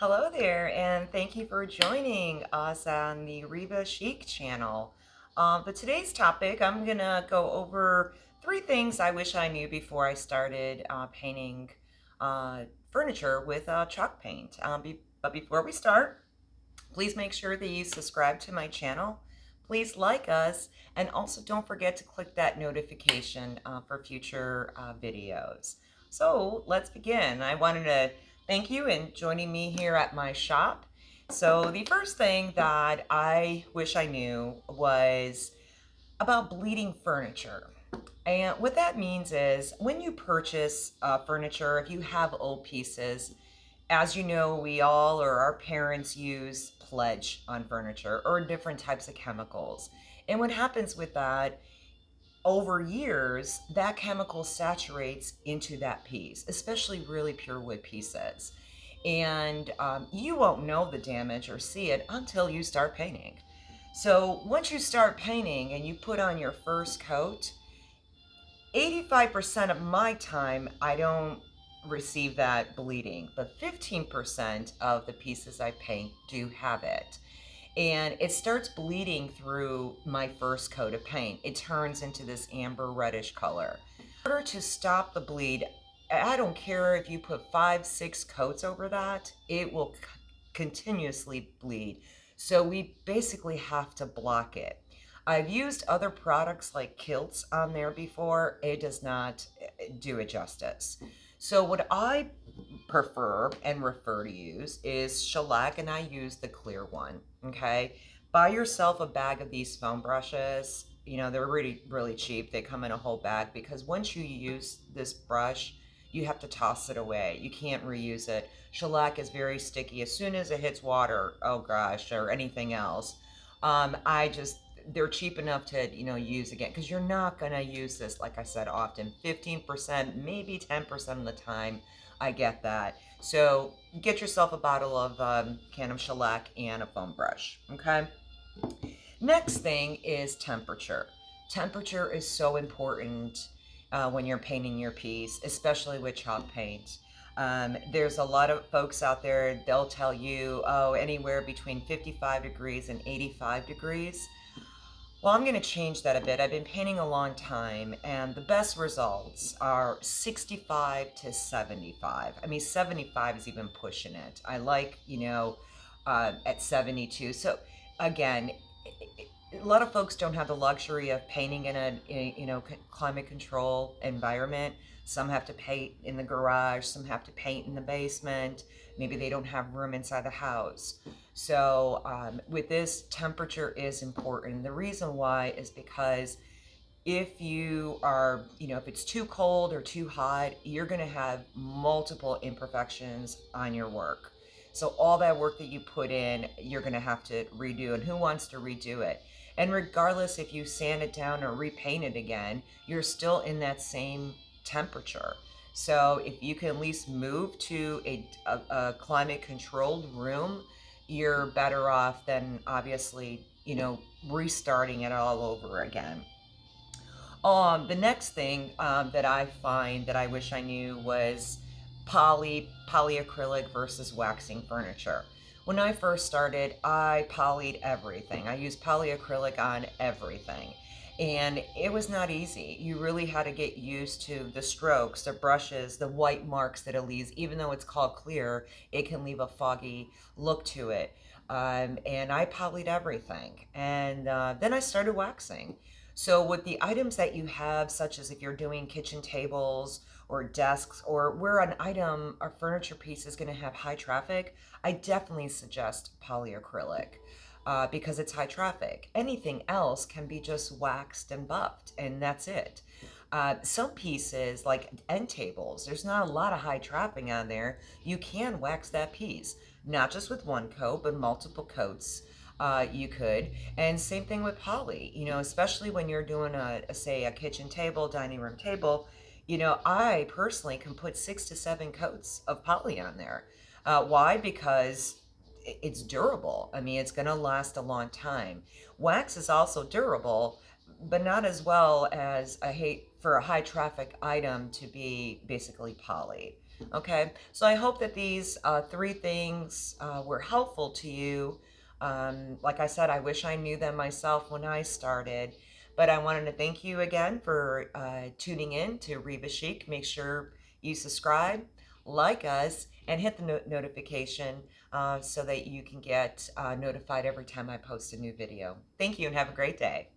Hello there, and thank you for joining us on the Reba Chic channel. But today's topic, I'm gonna go over three things I wish I knew before I started painting uh, furniture with chalk paint. But before we start, please make sure that you subscribe to my channel. Please like us, and also don't forget to click that notification for future videos. So let's begin. I wanted to thank you in joining me here at my shop. So the first thing that I wish I knew was about bleeding furniture. And what that means is when you purchase furniture, if you have old pieces, as you know, we all or our parents use pledge on furniture or different types of chemicals. And what happens with that over years, that chemical saturates into that piece, especially really pure wood pieces. And you won't know the damage or see it until you start painting. So once you start painting and you put on your first coat, 85% of my time, I don't receive that bleeding, but 15% of the pieces I paint do have it. And it starts bleeding through my first coat of paint. It turns into this amber reddish color. In order to stop the bleed, I don't care if you put 5, 6 coats over that, it will continuously bleed. So we basically have to block it. I've used other products like Kilts on there before. It does not do it justice. So what I prefer and refer to use is shellac, and I use the clear one. Okay, buy yourself a bag of these foam brushes. You know, they're really cheap. They come in a whole bag because once you use this brush, you have to toss it away. You can't reuse it. Shellac is very sticky. As soon as it hits water, oh gosh, or anything else, I just they're cheap enough to use again because you're not gonna use this, like I said, often. 15%, maybe 10% of the time. I get that. So get yourself a bottle of can of shellac and a foam brush. Okay. Next thing is temperature. Temperature is so important when you're painting your piece, especially with chalk paint. There's a lot of folks out there, they'll tell you, oh, anywhere between 55 degrees and 85 degrees. Well, I'm going to change that a bit. I've been painting a long time, and the best results are 65 to 75. I mean, 75 is even pushing it. I like, at 72. So, again, a lot of folks don't have the luxury of painting in a climate control environment. Some have to paint in the garage, some have to paint in the basement. Maybe they don't have room inside the house. So with this, temperature is important. The reason why is because if you are, if it's too cold or too hot, you're going to have multiple imperfections on your work. So all that work that you put in, you're going to have to redo. And who wants to redo it? And regardless if you sand it down or repaint it again, you're still in that same temperature. So if you can at least move to a climate controlled room, you're better off than obviously, restarting it all over again. The next thing that I find that I wish I knew was polyacrylic versus waxing furniture. When I first started, I polyed everything. I used polyacrylic on everything. And it was not easy. You really had to get used to the strokes, the brushes, the white marks that it leaves. Even though it's called clear, it can leave a foggy look to it. And I polyed everything. And then I started waxing. So with the items that you have, such as if you're doing kitchen tables or desks or where an item or furniture piece is going to have high traffic, I definitely suggest polyacrylic because it's high traffic. Anything else can be just waxed and buffed, and that's it. Some pieces, like end tables, there's not a lot of high traffic on there. You can wax that piece, not just with one coat, but multiple coats. You could. And same thing with poly, especially when you're doing say, a kitchen table, dining room table. I personally can put 6 to 7 coats of poly on there. Why? Because it's durable. I mean, it's going to last a long time. Wax is also durable, but not as well as I hate for a high traffic item to be basically poly. Okay, so I hope that these three things were helpful to you. Like I said, I wish I knew them myself when I started, but I wanted to thank you again for tuning in to Reba Chic. Make sure you subscribe, like us, and hit the notification so that you can get notified every time I post a new video. Thank you and have a great day.